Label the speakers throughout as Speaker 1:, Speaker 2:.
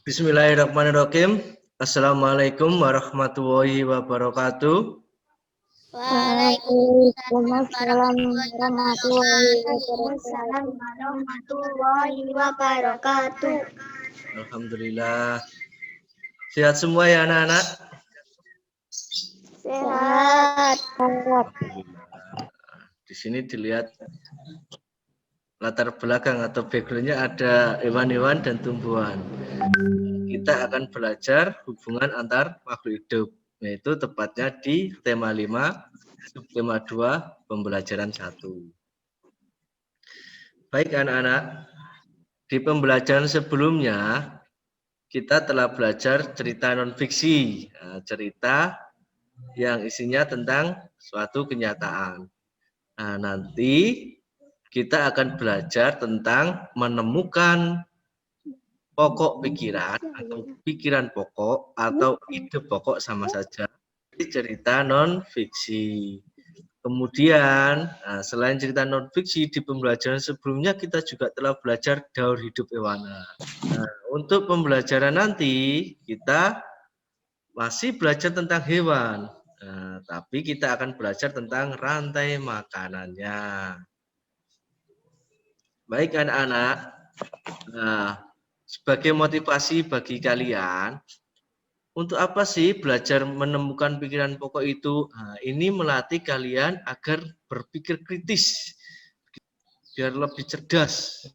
Speaker 1: Bismillahirrahmanirrahim. Assalamualaikum warahmatullahi wabarakatuh.
Speaker 2: Waalaikumsalam warahmatullahi wabarakatuh.
Speaker 1: Alhamdulillah. Sehat semua ya anak-anak?
Speaker 2: Sehat.
Speaker 1: Alhamdulillah. Di sini dilihat latar belakang atau background-nya ada hewan-hewan dan tumbuhan. Kita akan belajar hubungan antar makhluk hidup, yaitu tepatnya di tema 5, subtema 2, pembelajaran 1. Baik anak-anak, di pembelajaran sebelumnya kita telah belajar cerita non-fiksi, cerita yang isinya tentang suatu kenyataan. Nah, nanti kita akan belajar tentang menemukan pokok pikiran atau pikiran pokok atau ide pokok sama saja di cerita non-fiksi. Kemudian, selain cerita non-fiksi, di pembelajaran sebelumnya kita juga telah belajar daur hidup hewana. Nah, untuk pembelajaran nanti, kita masih belajar tentang hewan. Nah, tapi kita akan belajar tentang rantai makanannya. Baik anak-anak, nah, sebagai motivasi bagi kalian, untuk apa sih belajar menemukan pikiran pokok itu? Nah, ini melatih kalian agar berpikir kritis, biar lebih cerdas,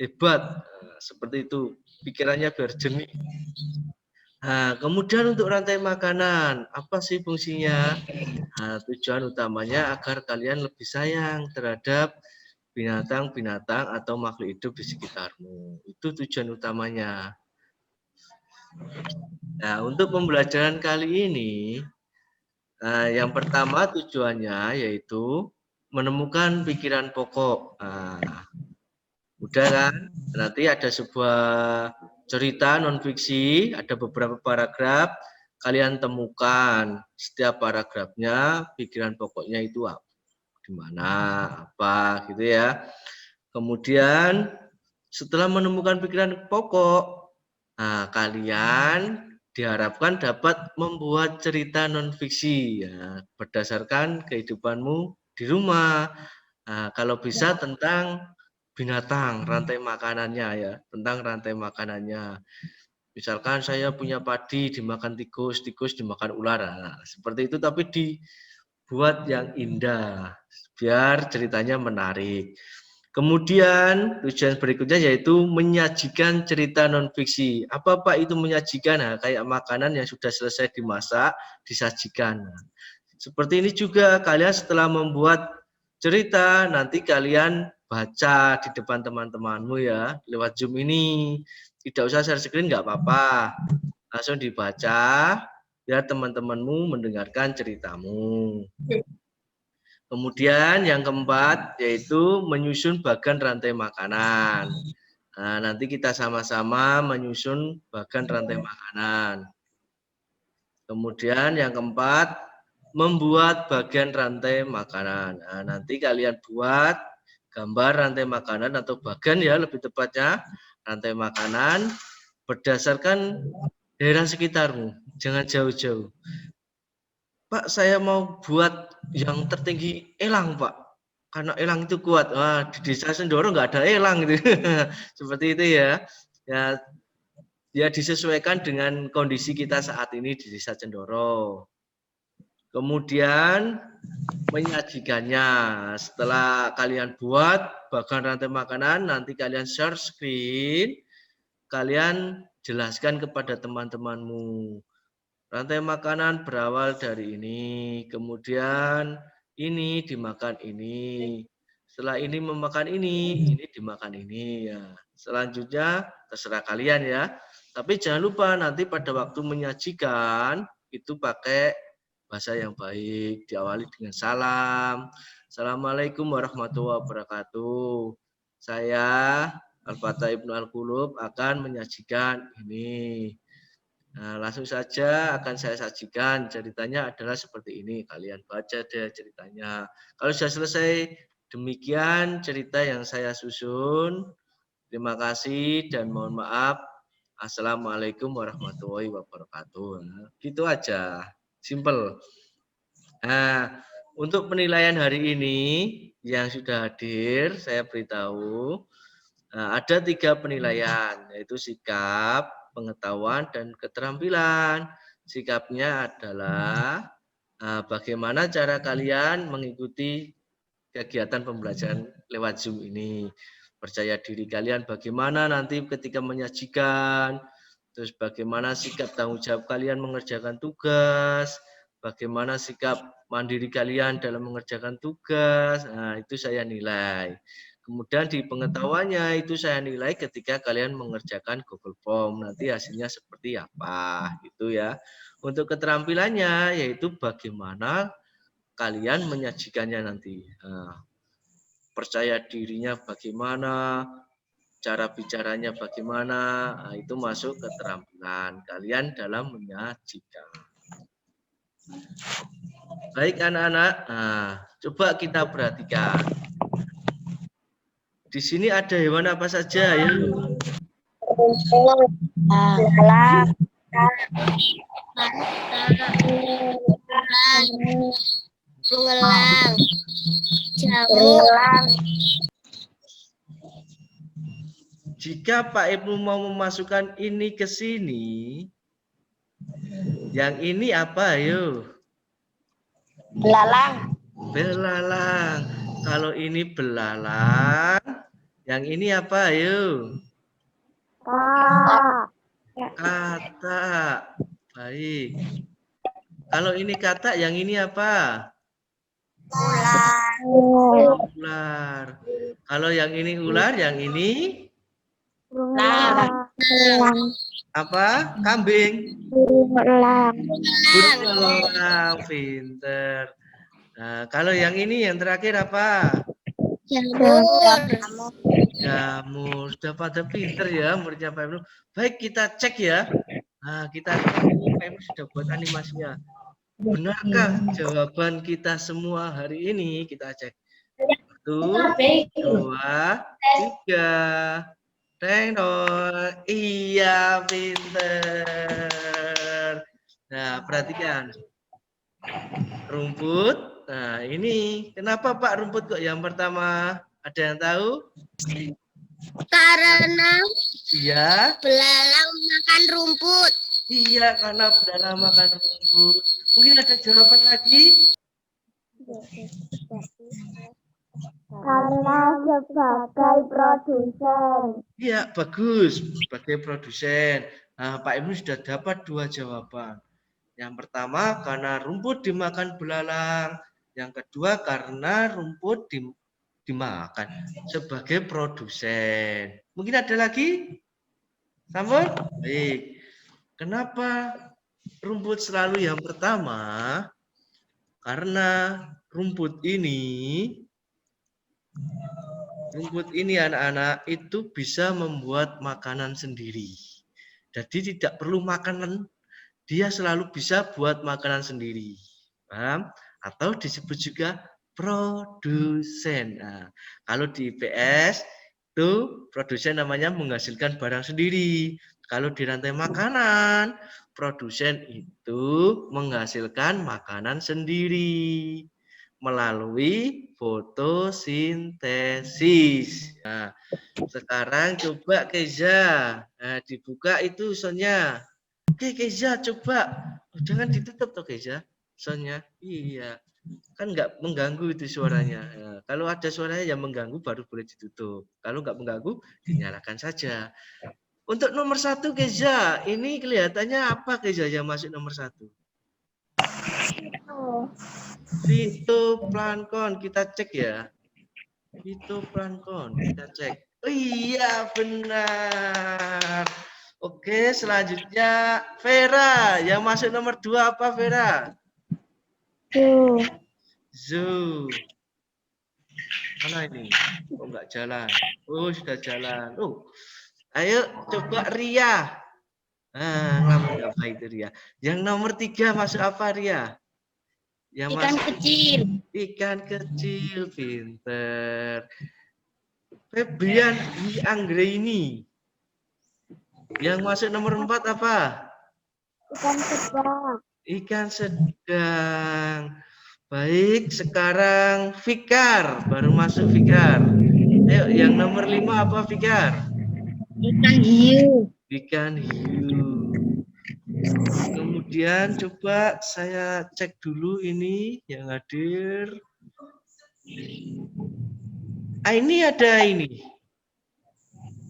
Speaker 1: hebat, seperti itu. Pikirannya biar jernih. Nah, kemudian untuk rantai makanan, apa sih fungsinya? Nah, tujuan utamanya agar kalian lebih sayang terhadap binatang-binatang atau makhluk hidup di sekitarmu. Itu tujuan utamanya. Nah, untuk pembelajaran kali ini, yang pertama tujuannya yaitu menemukan pikiran pokok. Nah, udah kan? Nanti ada sebuah cerita non-fiksi, ada beberapa paragraf, kalian temukan setiap paragrafnya, pikiran pokoknya itu apa, gimana, apa gitu ya. Kemudian setelah menemukan pikiran pokok, nah, kalian diharapkan dapat membuat cerita non-fiksi ya, berdasarkan kehidupanmu di rumah. Nah, kalau bisa tentang binatang, rantai makanannya ya, tentang rantai makanannya. Misalkan saya punya padi dimakan tikus, tikus dimakan ular. Nah, seperti itu tapi dibuat yang indah biar ceritanya menarik. Kemudian tujuan berikutnya yaitu menyajikan cerita non-fiksi. Apa Pak itu menyajikan? Nah, kayak makanan yang sudah selesai dimasak, disajikan. Seperti ini juga kalian setelah membuat cerita, nanti kalian baca di depan teman-temanmu ya, lewat Zoom ini. Tidak usah share screen, nggak apa-apa. Langsung dibaca, biar teman-temanmu mendengarkan ceritamu. Kemudian yang keempat yaitu menyusun bagan rantai makanan. Nah, nanti kita sama-sama menyusun bagan rantai makanan. Kemudian yang keempat membuat bagian rantai makanan. Nah, nanti kalian buat gambar rantai makanan atau bagan ya lebih tepatnya rantai makanan berdasarkan daerah sekitarmu. Jangan jauh-jauh. Pak, saya mau buat yang tertinggi elang, Pak. Karena elang itu kuat. Wah, di desa Sendoro nggak ada elang gitu. Seperti itu ya. Ya disesuaikan dengan kondisi kita saat ini di desa Cendoro. Kemudian menyajikannya. Setelah kalian buat bagan rantai makanan, nanti kalian share screen, kalian jelaskan kepada teman-temanmu. Rantai makanan berawal dari ini, kemudian ini dimakan ini. Setelah ini memakan ini dimakan ini ya. Selanjutnya terserah kalian ya. Tapi jangan lupa nanti pada waktu menyajikan itu pakai bahasa yang baik, diawali dengan salam. Assalamualaikum warahmatullahi wabarakatuh. Saya Al-Fatah Ibnu Al-Qulub akan menyajikan ini. Nah, langsung saja akan saya sajikan ceritanya adalah seperti ini. Kalian baca deh ceritanya. Kalau sudah selesai, demikian cerita yang saya susun. Terima kasih dan mohon maaf Assalamualaikum warahmatullahi wabarakatuh. Nah, gitu aja, simple. Nah, untuk penilaian hari ini yang sudah hadir, saya beritahu ada 3 penilaian, yaitu sikap, pengetahuan, dan keterampilan. Sikapnya adalah bagaimana cara kalian mengikuti kegiatan pembelajaran lewat Zoom ini. Percaya diri kalian bagaimana nanti ketika menyajikan, terus bagaimana sikap tanggung jawab kalian mengerjakan tugas, bagaimana sikap mandiri kalian dalam mengerjakan tugas. Nah, itu saya nilai. Kemudian di pengetahuannya itu saya nilai ketika kalian mengerjakan Google Form. Nanti hasilnya seperti apa, gitu ya. Untuk keterampilannya yaitu bagaimana kalian menyajikannya nanti. Percaya dirinya bagaimana, cara bicaranya bagaimana, itu masuk keterampilan kalian dalam menyajikan. Baik anak-anak, coba kita perhatikan. Di sini ada hewan apa saja ya?
Speaker 2: Bungelang, jamur.
Speaker 1: Jika Pak Ibnu mau memasukkan ini ke sini, yang ini apa ayo?
Speaker 2: Belalang.
Speaker 1: Belalang. Kalau ini belalang, yang ini apa ayo? Katak. Baik. Kalau ini katak, yang ini apa? Ular. Kalau yang ini ular, yang ini apa? Kambing. Berulang, pinter. Nah, kalau yang ini yang terakhir apa? Jamur. Sudah pada pinter ya muridnya Pak Ibnu. Baik, kita cek ya. Nah, kita cek ini Pak Ibnu sudah buat animasinya. Benarkah jawaban kita semua hari ini? Kita cek. 1, 2, 3. Tenor. Iya, pinter. Nah, perhatikan. Rumput. Nah, ini kenapa Pak rumput kok yang pertama? Ada yang tahu?
Speaker 2: Karena
Speaker 1: Iya.
Speaker 2: belalang makan rumput.
Speaker 1: Iya, karena belalang makan rumput. Mungkin ada jawaban lagi?
Speaker 2: Karena sebagai produsen.
Speaker 1: Iya, bagus. Sebagai produsen. Nah, Pak Ibnu sudah dapat 2 jawaban. Yang pertama, karena rumput dimakan belalang. Yang kedua, karena rumput dimakan sebagai produsen. Mungkin ada lagi? Sambut? Baik. Kenapa rumput selalu yang pertama? Karena rumput ini anak-anak itu bisa membuat makanan sendiri. Jadi tidak perlu makanan, dia selalu bisa buat makanan sendiri. Paham? Atau disebut juga produsen. Nah, kalau di IPS itu produsen namanya menghasilkan barang sendiri. Kalau di rantai makanan, produsen itu menghasilkan makanan sendiri melalui fotosintesis. Nah, sekarang coba Keza, dibuka itu soalnya. Oke Keza, coba. Jangan ditutup toh Keza, soalnya. Iya, kan nggak mengganggu itu suaranya. Nah, kalau ada suaranya yang mengganggu baru boleh ditutup. Kalau nggak mengganggu, dinyalakan saja. Untuk nomor 1 Keza, ini kelihatannya apa Keza yang masuk nomor 1? Fitoplankton, kita cek ya. Fitoplankton, kita cek. Oh iya, benar. Oke, selanjutnya Vera. Yang masuk nomor 2 apa Vera? Zoo. Mana ini? Kok nggak jalan? Oh, sudah jalan. Oh, ayo coba Ria. Ngelamun apa itu Ria? Yang nomor 3 masuk apa Ria? Yang
Speaker 2: Ikan kecil.
Speaker 1: Ikan kecil, pinter. Febrian di Anggreni. Yang masuk nomor 4 apa?
Speaker 2: Ikan sedang.
Speaker 1: Ikan sedang. Baik, sekarang Fikar. Baru masuk Fikar. Ayo, yang nomor 5 apa Fikar?
Speaker 2: Ikan hiu.
Speaker 1: Ikan hiu. Kemudian coba saya cek dulu ini yang hadir. Ini ada ini.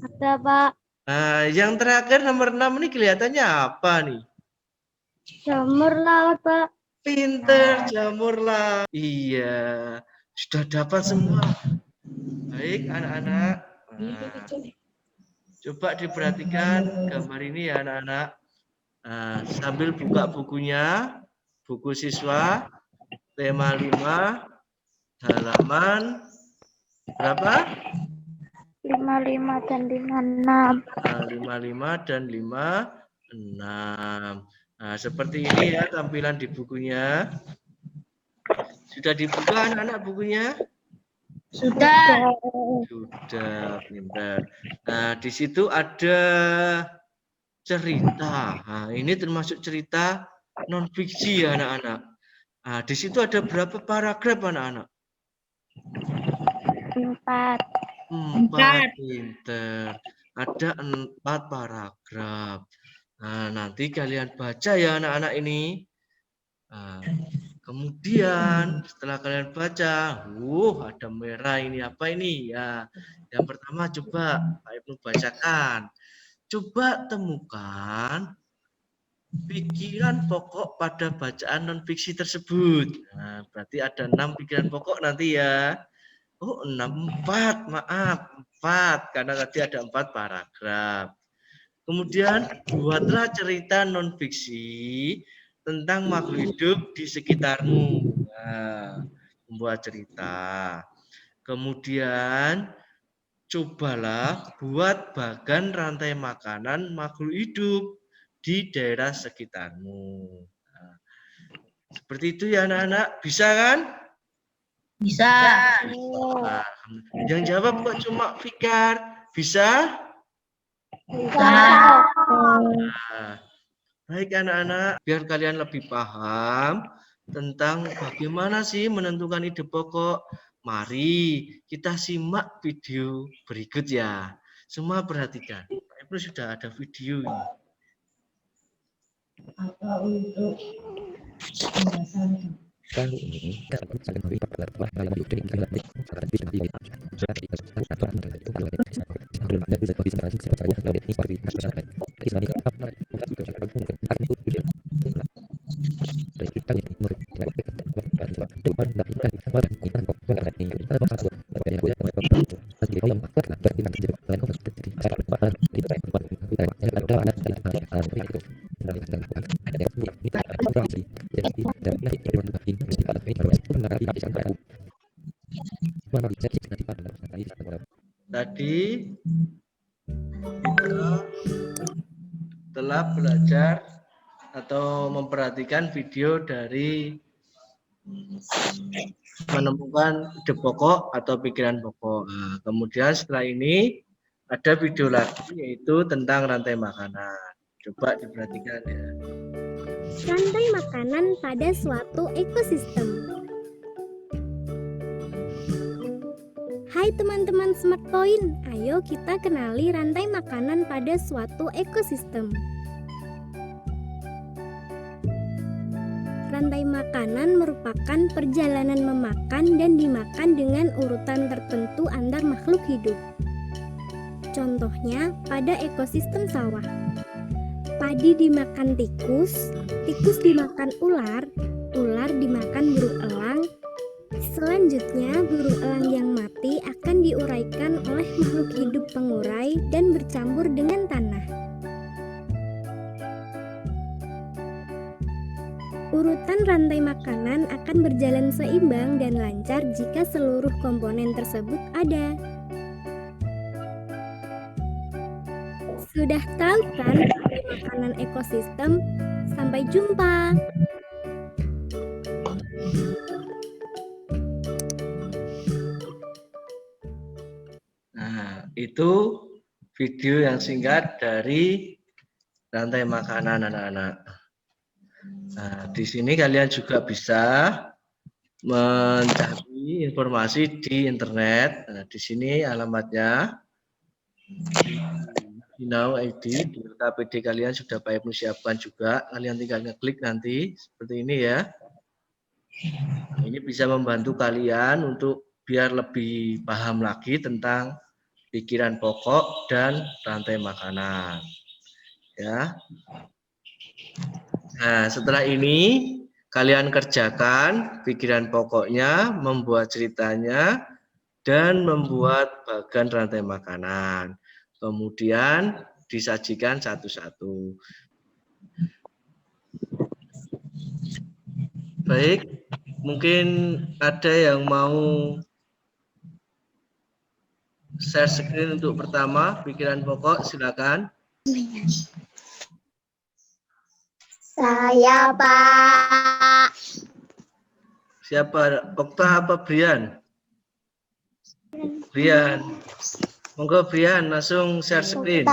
Speaker 2: Ada, Pak.
Speaker 1: Nah, yang terakhir nomor 6 ini kelihatannya apa nih?
Speaker 2: Jamur laut, Pak.
Speaker 1: Pinter, jamur laut. Iya, sudah dapat semua. Baik, anak-anak. Nah, coba diperhatikan gambar ini ya, anak-anak. Nah, sambil buka bukunya, buku siswa, tema 5, halaman berapa?
Speaker 2: 55 dan 56.
Speaker 1: 55 dan 56. Nah, seperti ini ya tampilan di bukunya. Sudah dibuka anak-anak bukunya?
Speaker 2: Sudah.
Speaker 1: Sudah, pintar. Nah, di situ ada cerita. Nah, ini termasuk cerita non fiksi ya anak-anak. Nah, di situ ada berapa paragraf anak-anak?
Speaker 2: 4.
Speaker 1: 4, pinter. Ada 4 paragraf. Nah, nanti kalian baca ya anak-anak ini. Nah, kemudian setelah kalian baca, ada merah ini apa ini ya. Yang pertama coba Pak Ibnu bacakan. Coba temukan pikiran pokok pada bacaan non fiksi tersebut. Nah, berarti ada 6 pikiran pokok nanti ya. Oh, 4, maaf, 4 karena tadi ada 4 paragraf. Kemudian buatlah cerita non fiksi tentang makhluk hidup di sekitarmu. Nah, membuat cerita. Kemudian cobalah buat bagan rantai makanan makhluk hidup di daerah sekitarmu. Nah, seperti itu ya anak-anak. Bisa kan?
Speaker 2: Bisa.
Speaker 1: Nah, yang jawab kok cuma Fikar. Bisa?
Speaker 2: Bisa.
Speaker 1: Nah, baik anak-anak, biar kalian lebih paham tentang bagaimana sih menentukan ide pokok. Mari kita simak video berikut ya. Semua perhatikan. Pak Ibnu sudah ada video ini.
Speaker 3: Apa untuk pembahasan
Speaker 4: Kali ini dapat saling memberi pelajaran dalam hidup dengan kalian akan bisa menjadi jadi aturan adalah itu kalau belum ada bisa percaya kalau ini seperti masyarakat Islam itu apa juga akan mungkin akan itu dia dari kita ini menurut kita depan dari kita kemarin kita kok mengenai ini kita bahas apa yang boleh kita lagi kalau karena berarti nanti jadi lain kok seperti cara bahas di tempat kita ada anak kita ada itu dari ada yang kita ada jadi dari
Speaker 1: Tadi kita telah belajar atau memperhatikan video dari menemukan ide pokok atau pikiran pokok. Nah, kemudian setelah ini ada video lagi yaitu tentang rantai makanan. Coba diperhatikan ya.
Speaker 5: Rantai makanan pada suatu ekosistem. Hai teman-teman Smart Point, ayo kita kenali rantai makanan pada suatu ekosistem. Rantai makanan merupakan perjalanan memakan dan dimakan dengan urutan tertentu antar makhluk hidup. Contohnya pada ekosistem sawah. Padi dimakan tikus, tikus dimakan ular, ular dimakan burung elang. Selanjutnya, burung elang yang mati akan diuraikan oleh makhluk hidup pengurai dan bercampur dengan tanah. Urutan rantai makanan akan berjalan seimbang dan lancar jika seluruh komponen tersebut ada. Sudah tahu kan rantai makanan ekosistem? Sampai jumpa.
Speaker 1: Nah, itu video yang singkat dari rantai makanan anak-anak. Nah, di sini kalian juga bisa mencari informasi di internet. Nah, di sini alamatnya di Now ID di KPD kalian sudah Pak Ibnu siapkan juga. Kalian tinggal ngeklik nanti seperti ini ya. Ini bisa membantu kalian untuk biar lebih paham lagi tentang pikiran pokok dan rantai makanan. Ya. Nah, setelah ini kalian kerjakan pikiran pokoknya, membuat ceritanya, dan membuat bagan rantai makanan. Kemudian disajikan satu-satu. Baik, mungkin ada yang mau share screen untuk pertama, pikiran pokok, silakan.
Speaker 2: Saya, Pak.
Speaker 1: Siapa? Okta apa Brian? Brian. Monggo Brian, langsung share screen.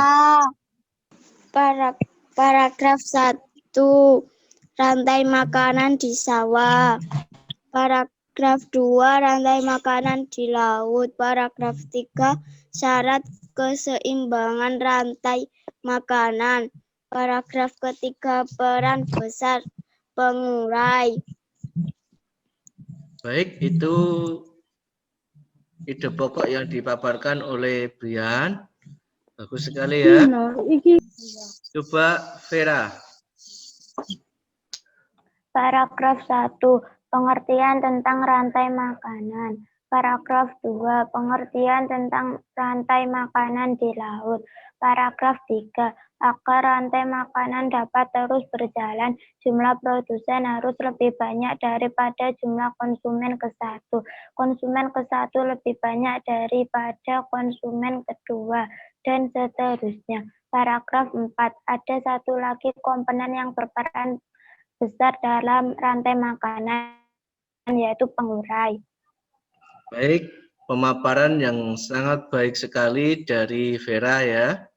Speaker 2: Paragraf 1. Rantai makanan di sawah. Paragraf 2. Rantai makanan di laut. Paragraf 3. Syarat keseimbangan rantai makanan. Paragraf ketiga, peran besar pengurai.
Speaker 1: Baik, itu ide pokok yang dipaparkan oleh Brian. Bagus sekali ya. Coba Vera.
Speaker 2: Paragraf 1. Pengertian tentang rantai makanan. Paragraf 2. Pengertian tentang rantai makanan di laut. Paragraf 3. Agar rantai makanan dapat terus berjalan, jumlah produsen harus lebih banyak daripada jumlah konsumen ke-1. Konsumen ke-1 lebih banyak daripada konsumen kedua, dan seterusnya. Paragraf 4. Ada satu lagi komponen yang berperan besar dalam rantai makanan, yaitu pengurai.
Speaker 1: Baik, pemaparan yang sangat baik sekali dari Vera ya.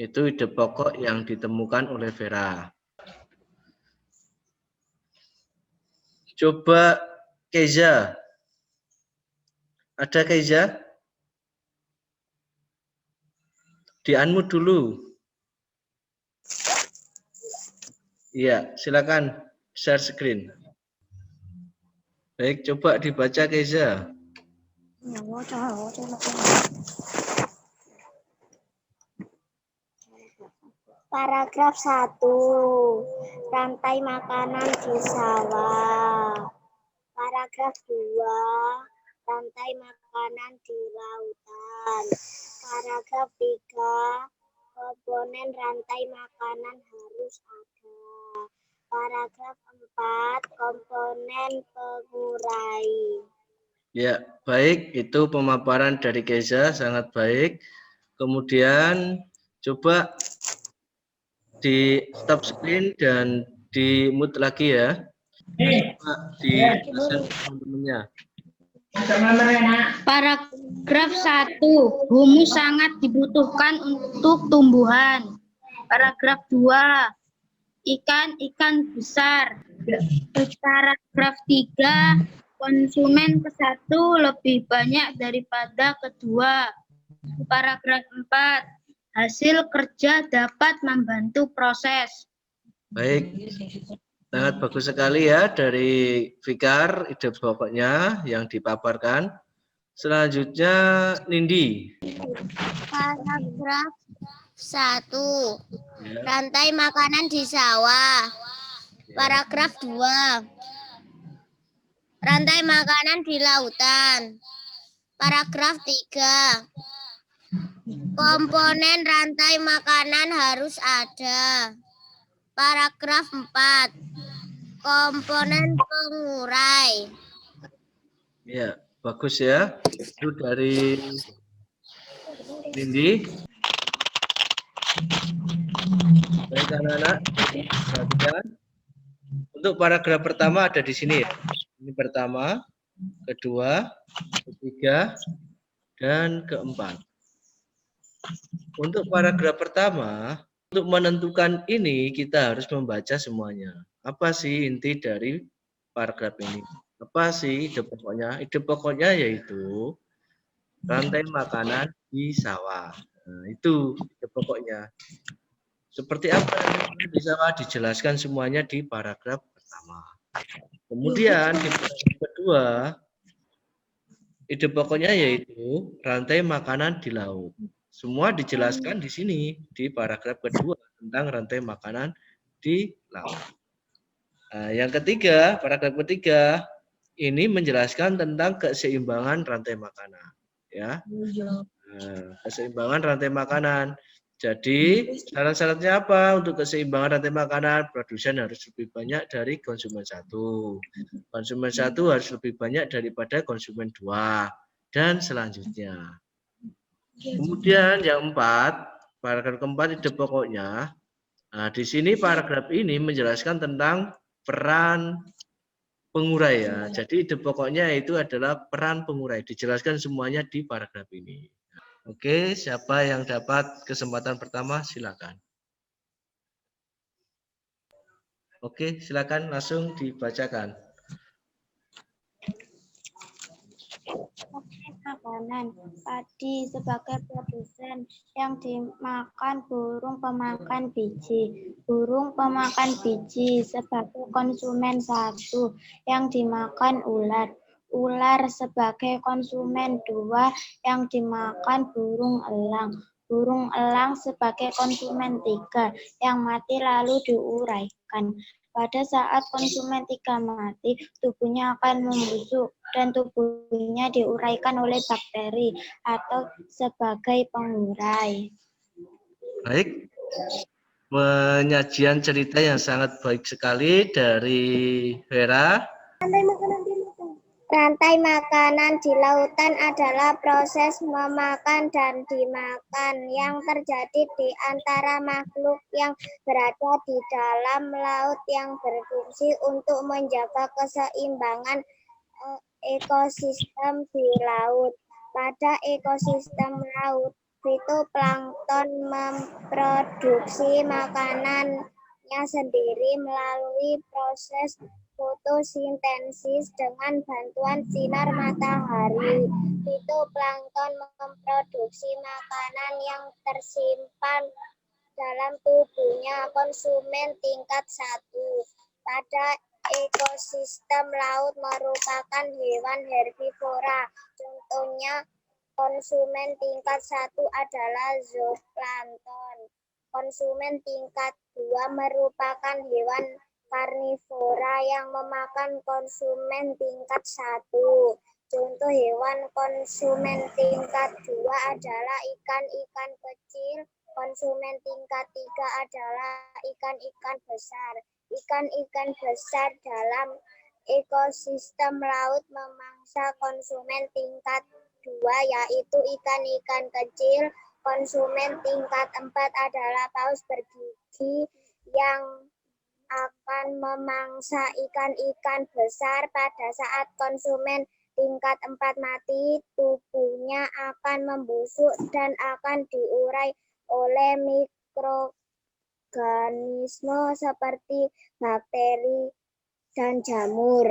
Speaker 1: Itu ide pokok yang ditemukan oleh Vera. Coba Keiza. Ada Keiza? Di-unmute dulu. Iya, silakan share screen. Baik, coba dibaca Keiza.
Speaker 2: Paragraf 1. Rantai makanan di sawah. Paragraf 2. Rantai makanan di lautan. Paragraf 3. Komponen rantai makanan harus ada. Paragraf 4. Komponen pengurai.
Speaker 1: Ya, baik. Itu pemaparan dari Keiza, sangat baik. Kemudian coba di stop screen dan di mute lagi ya. Coba di teman-temannya.
Speaker 2: Paragraf 1. Humus sangat dibutuhkan untuk tumbuhan. Paragraf 2. Ikan besar. Paragraf 3. Konsumen ke-1 lebih banyak daripada kedua. Paragraf 4. Hasil kerja dapat membantu proses.
Speaker 1: Baik, sangat bagus sekali ya dari Fikar, ide pokoknya yang dipaparkan. Selanjutnya Nindi.
Speaker 2: Paragraf 1. Rantai makanan di sawah. Paragraf 2. Rantai makanan di lautan. Paragraf 3. Komponen rantai makanan harus ada. Paragraf 4. Komponen pengurai.
Speaker 1: Ya, bagus ya. Itu dari Nindi. Baik anak-anak, perhatikan. Untuk paragraf pertama ada di sini ya. Ini pertama, kedua, ketiga, dan keempat. Untuk paragraf pertama, untuk menentukan ini kita harus membaca semuanya. Apa sih inti dari paragraf ini? Apa sih ide pokoknya? Ide pokoknya yaitu rantai makanan di sawah. Nah, itu ide pokoknya. Seperti apa rantai di sawah dijelaskan semuanya di paragraf pertama. Kemudian di paragraf kedua, ide pokoknya yaitu rantai makanan di laut. Semua dijelaskan di sini di paragraf kedua tentang rantai makanan di laut. Nah, yang ketiga, paragraf ketiga ini menjelaskan tentang keseimbangan rantai makanan, ya. Nah, keseimbangan rantai makanan. Jadi syarat-syaratnya apa untuk keseimbangan rantai makanan? Produsen harus lebih banyak dari konsumen satu. Konsumen satu harus lebih banyak daripada konsumen dua. Dan selanjutnya. Kemudian yang empat, paragraf keempat ide pokoknya. Nah, di sini paragraf ini menjelaskan tentang peran pengurai ya. Jadi ide pokoknya itu adalah peran pengurai. Dijelaskan semuanya di paragraf ini. Oke, siapa yang dapat kesempatan pertama silakan. Oke, silakan langsung dibacakan.
Speaker 2: Makanan padi sebagai produsen yang dimakan burung pemakan biji. Burung pemakan biji sebagai konsumen satu yang dimakan ular. Ular sebagai konsumen dua yang dimakan burung elang. Burung elang sebagai konsumen tiga yang mati lalu diuraikan. Pada saat konsumen tiga mati, tubuhnya akan membusuk dan tubuhnya diuraikan oleh bakteri atau sebagai pengurai.
Speaker 1: Baik, penyajian cerita yang sangat baik sekali dari Vera.
Speaker 2: Rantai makanan di lautan adalah proses memakan dan dimakan yang terjadi di antara makhluk yang berada di dalam laut yang berfungsi untuk menjaga keseimbangan ekosistem di laut. Pada ekosistem laut, fitoplankton memproduksi makanannya sendiri melalui proses fotosintesis dengan bantuan sinar matahari. Fitoplankton memproduksi makanan yang tersimpan dalam tubuhnya konsumen tingkat 1. Pada ekosistem laut merupakan hewan herbivora. Contohnya konsumen tingkat 1 adalah zooplankton. Konsumen tingkat 2 merupakan hewan karnivora yang memakan konsumen tingkat 1. Contoh hewan konsumen tingkat 2 adalah ikan-ikan kecil. Konsumen tingkat 3 adalah ikan-ikan besar. Ikan-ikan besar dalam ekosistem laut memangsa konsumen tingkat 2 yaitu ikan-ikan kecil. Konsumen tingkat 4 adalah paus bergigi yang akan memangsa ikan-ikan besar. Pada saat konsumen tingkat 4 mati, tubuhnya akan membusuk dan akan diurai oleh mikroorganisme seperti bakteri dan jamur.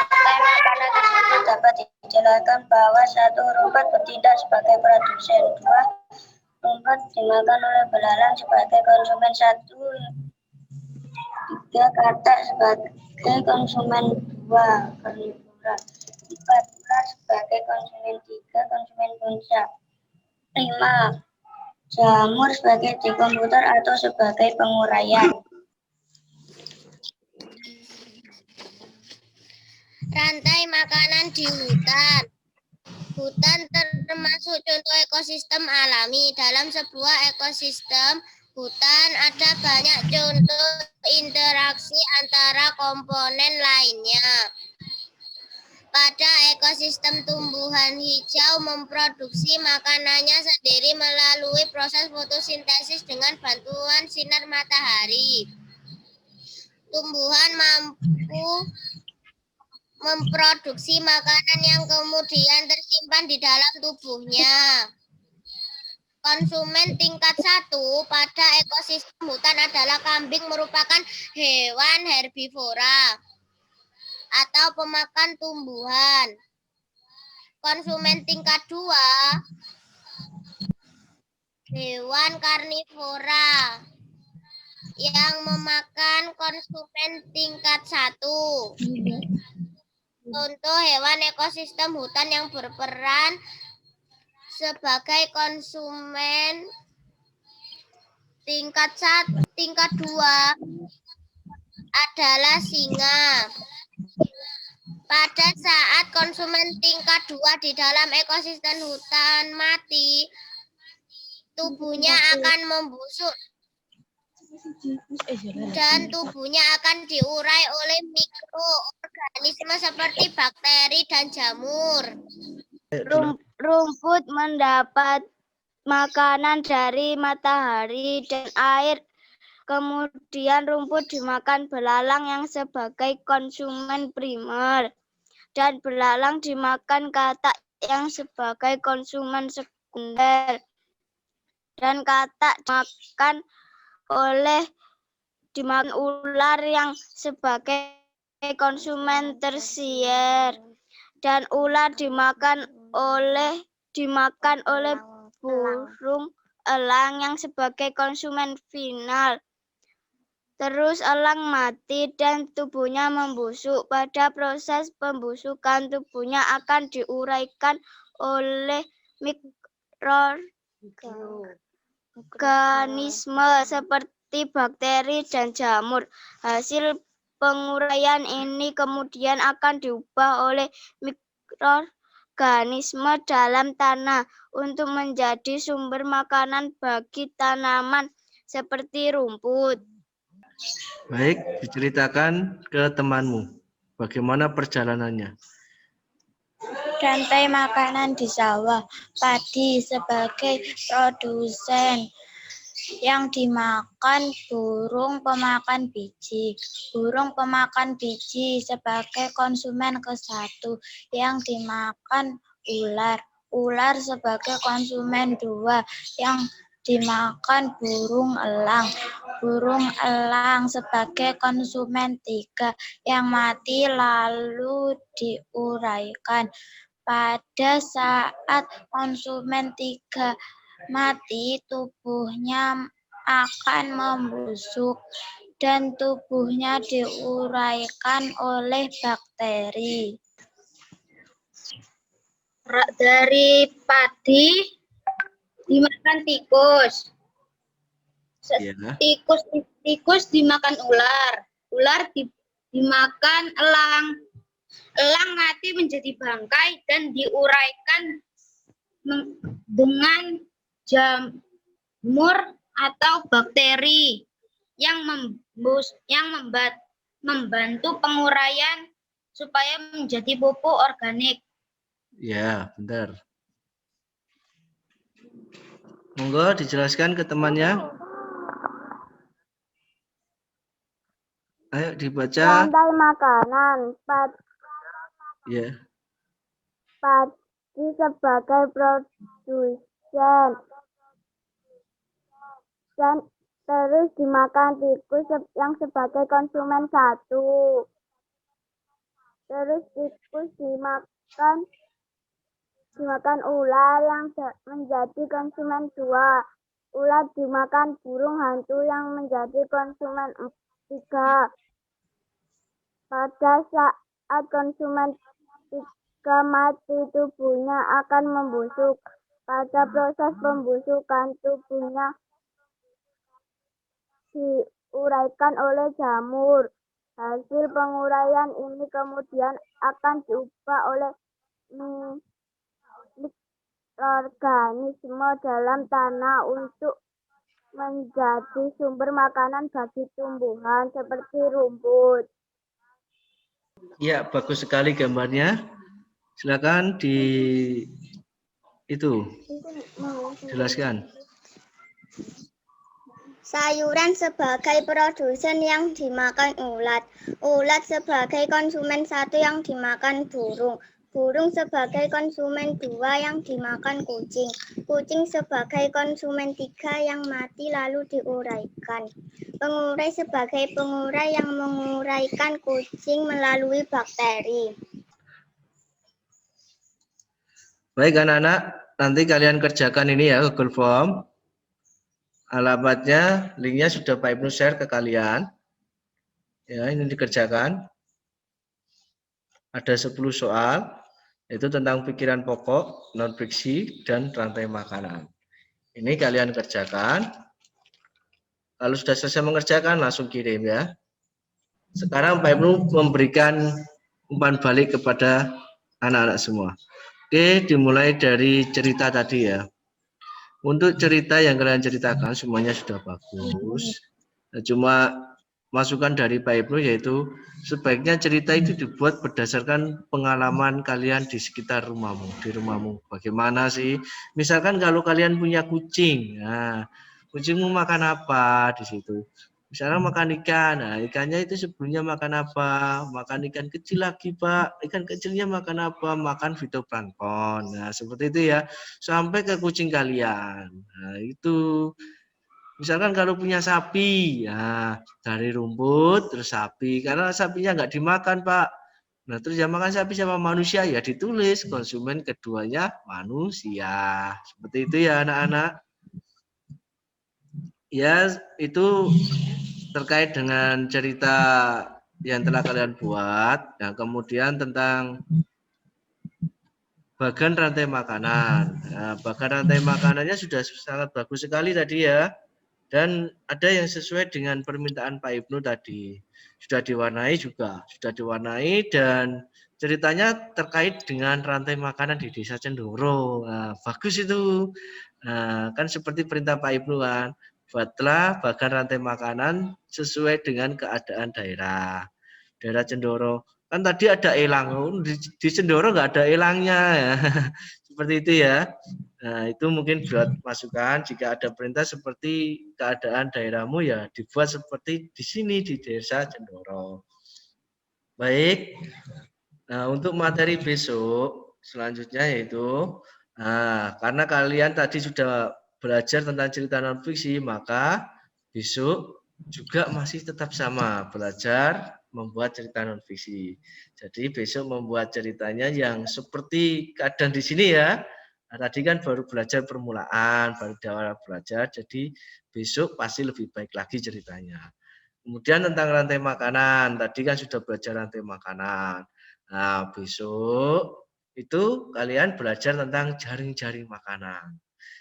Speaker 2: Makanan tersebut dapat dijelaskan bahwa satu rumput bertindak sebagai produsen, dua rumput dimakan oleh belalang sebagai konsumen satu, tiga katak sebagai konsumen dua karnivora, empat ular sebagai konsumen tiga konsumen puncak, lima jamur sebagai dekomputer atau sebagai penguraian. Rantai makanan di hutan. Hutan termasuk contoh ekosistem alami. Dalam sebuah ekosistem hutan ada banyak contoh interaksi antara komponen lainnya. Pada ekosistem tumbuhan hijau memproduksi makanannya sendiri melalui proses fotosintesis dengan bantuan sinar matahari. Tumbuhan mampu
Speaker 6: memproduksi makanan yang kemudian tersimpan di dalam tubuhnya. Konsumen tingkat 1 pada ekosistem hutan adalah kambing, merupakan hewan herbivora atau pemakan tumbuhan. Konsumen tingkat 2 hewan karnivora yang memakan konsumen tingkat 1. Contoh hewan ekosistem hutan yang berperan sebagai konsumen tingkat 2 adalah singa. Pada saat konsumen tingkat 2 di dalam ekosistem hutan mati, tubuhnya akan membusuk dan tubuhnya akan diurai oleh mikroorganisme seperti bakteri dan jamur.
Speaker 2: Rumput mendapat makanan dari matahari dan air. Kemudian rumput dimakan belalang yang sebagai konsumen primer. Dan belalang dimakan katak yang sebagai konsumen sekunder. Dan katak dimakan ular yang sebagai konsumen tersier. Dan ular dimakan oleh burung elang yang sebagai konsumen final. Terus elang mati dan tubuhnya membusuk. Pada proses pembusukan tubuhnya akan diuraikan oleh mikroorganisme seperti bakteri dan jamur. Hasil penguraian ini kemudian akan diubah oleh mikroorganisme dalam tanah untuk menjadi sumber makanan bagi tanaman seperti rumput.
Speaker 1: Baik, diceritakan ke temanmu. Bagaimana perjalanannya?
Speaker 2: Rantai makanan di sawah. Padi sebagai produsen yang dimakan burung pemakan biji. Burung pemakan biji sebagai konsumen ke-1 yang dimakan ular. Ular sebagai konsumen 2 yang dimakan burung elang. Burung elang sebagai konsumen 3 yang mati lalu diuraikan. Pada saat konsumen 3 mati, tubuhnya akan membusuk dan tubuhnya diuraikan oleh bakteri. Dari padi dimakan tikus.
Speaker 1: Ya.
Speaker 2: Tikus dimakan ular. Ular dimakan elang. Elang mati menjadi bangkai dan diuraikan dengan jamur atau bakteri yang membantu penguraian supaya menjadi pupuk organik.
Speaker 1: Ya, benar. Monggo dijelaskan ke temannya. Ayo dibaca.
Speaker 2: Rantai makanan.
Speaker 1: Ya.
Speaker 2: Padi sebagai produsen dan terus dimakan tikus yang sebagai konsumen 1. Terus tikus dimakan ular yang menjadi konsumen 2. Ular dimakan burung hantu yang menjadi konsumen 3. Pada saat konsumen 3 mati, tubuhnya akan membusuk. Pada proses pembusukan, tubuhnya diuraikan oleh jamur. Hasil penguraian ini kemudian akan diubah oleh mikroorganisme dalam tanah untuk menjadi sumber makanan bagi tumbuhan seperti rumput.
Speaker 1: Ya, bagus sekali gambarnya. Silakan jelaskan.
Speaker 6: Sayuran sebagai produsen yang dimakan ulat. Ulat sebagai konsumen 1 yang dimakan burung. Burung sebagai konsumen 2 yang dimakan kucing. Kucing sebagai konsumen 3 yang mati lalu diuraikan. Pengurai sebagai pengurai yang menguraikan kucing melalui bakteri.
Speaker 1: Baik anak-anak, nanti kalian kerjakan ini ya Google Form. Alamatnya, linknya sudah Pak Ibnu share ke kalian. Ya, ini dikerjakan. Ada 10 soal, yaitu tentang pikiran pokok, non-fiksi, dan rantai makanan. Ini kalian kerjakan. Kalau sudah selesai mengerjakan, langsung kirim ya. Sekarang Pak Ibnu memberikan umpan balik kepada anak-anak semua. Oke, dimulai dari cerita tadi ya. Untuk cerita yang kalian ceritakan semuanya sudah bagus. Cuma masukan dari Pak Ibnu yaitu sebaiknya cerita itu dibuat berdasarkan pengalaman kalian di sekitar rumahmu, di rumahmu. Bagaimana sih? Misalkan kalau kalian punya kucing, nah, kucingmu makan apa di situ? Misalnya makan ikan, nah ikannya itu sebelumnya makan apa? Makan ikan kecil lagi Pak, ikan kecilnya makan apa? Makan fitoplankton. Nah seperti itu ya, sampai ke kucing kalian. Nah itu, misalkan kalau punya sapi, ya dari rumput terus sapi, karena sapinya nggak dimakan Pak. Nah terus yang makan sapi sama manusia ya ditulis konsumen keduanya manusia. Seperti itu ya anak-anak. Ya itu terkait dengan cerita yang telah kalian buat. Nah kemudian tentang bagan rantai makanan. Nah, bagan rantai makanannya sudah sangat bagus sekali tadi ya. Dan ada yang sesuai dengan permintaan Pak Ibnu tadi. Sudah diwarnai juga. Sudah diwarnai dan ceritanya terkait dengan rantai makanan di Desa Cendoro. Nah, bagus itu. Nah, kan seperti perintah Pak Ibnu kan. Buatlah bagan rantai makanan sesuai dengan keadaan daerah. Daerah Cendoro. Kan tadi ada elang. Di Cendoro nggak ada elangnya. Ya. Seperti itu ya. Nah, itu mungkin buat masukan jika ada perintah seperti keadaan daerahmu ya dibuat seperti di sini di Desa Cendoro. Baik. Nah, untuk materi besok selanjutnya yaitu karena kalian tadi sudah belajar tentang cerita non fiksi, maka besok juga masih tetap sama belajar membuat cerita non fiksi. Jadi besok membuat ceritanya yang seperti keadaan di sini ya. Nah, tadi kan baru belajar permulaan, baru di awal belajar, jadi besok pasti lebih baik lagi ceritanya. Kemudian tentang rantai makanan, tadi kan sudah belajar rantai makanan. Nah, besok itu kalian belajar tentang jaring-jaring makanan.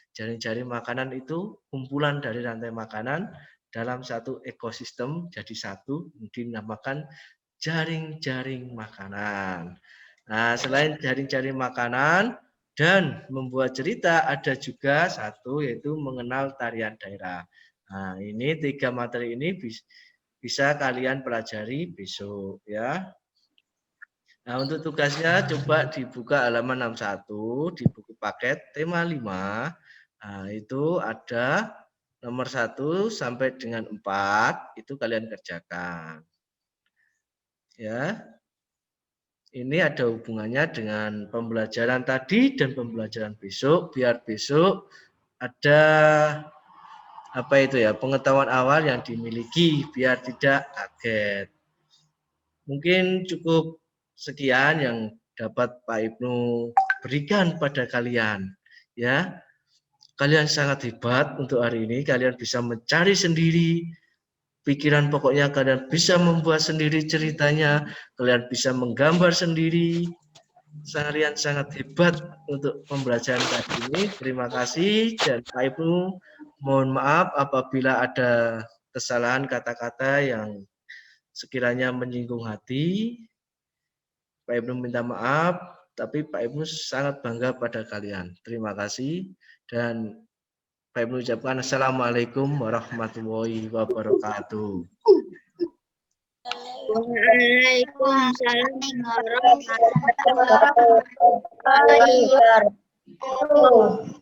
Speaker 1: Jaring-jaring makanan itu kumpulan dari rantai makanan dalam satu ekosistem jadi satu, dinamakan jaring-jaring makanan. Nah, selain jaring-jaring makanan dan membuat cerita, ada juga satu yaitu mengenal tarian daerah. Nah, ini 3 materi ini bisa kalian pelajari besok ya. Nah, untuk tugasnya coba dibuka halaman 61 di buku paket tema 5. Nah, itu ada nomor 1 sampai dengan 4 itu kalian kerjakan. Ya. Ini ada hubungannya dengan pembelajaran tadi dan pembelajaran besok, biar besok ada apa itu ya, pengetahuan awal yang dimiliki biar tidak kaget. Mungkin cukup sekian yang dapat Pak Ibnu berikan pada kalian. Ya, kalian sangat hebat untuk hari ini. Kalian bisa mencari sendiri pikiran pokoknya, kalian bisa membuat sendiri ceritanya, kalian bisa menggambar sendiri. Kalian sangat hebat untuk pembelajaran kali ini. Terima kasih dan Pak Ibnu mohon maaf apabila ada kesalahan kata-kata yang sekiranya menyinggung hati. Pak Ibnu minta maaf, tapi Pak Ibnu sangat bangga pada kalian. Terima kasih dan Pak Ibnu ucapkan Assalamualaikum warahmatullahi wabarakatuh.
Speaker 6: Waalaikumsalam warahmatullahi wabarakatuh.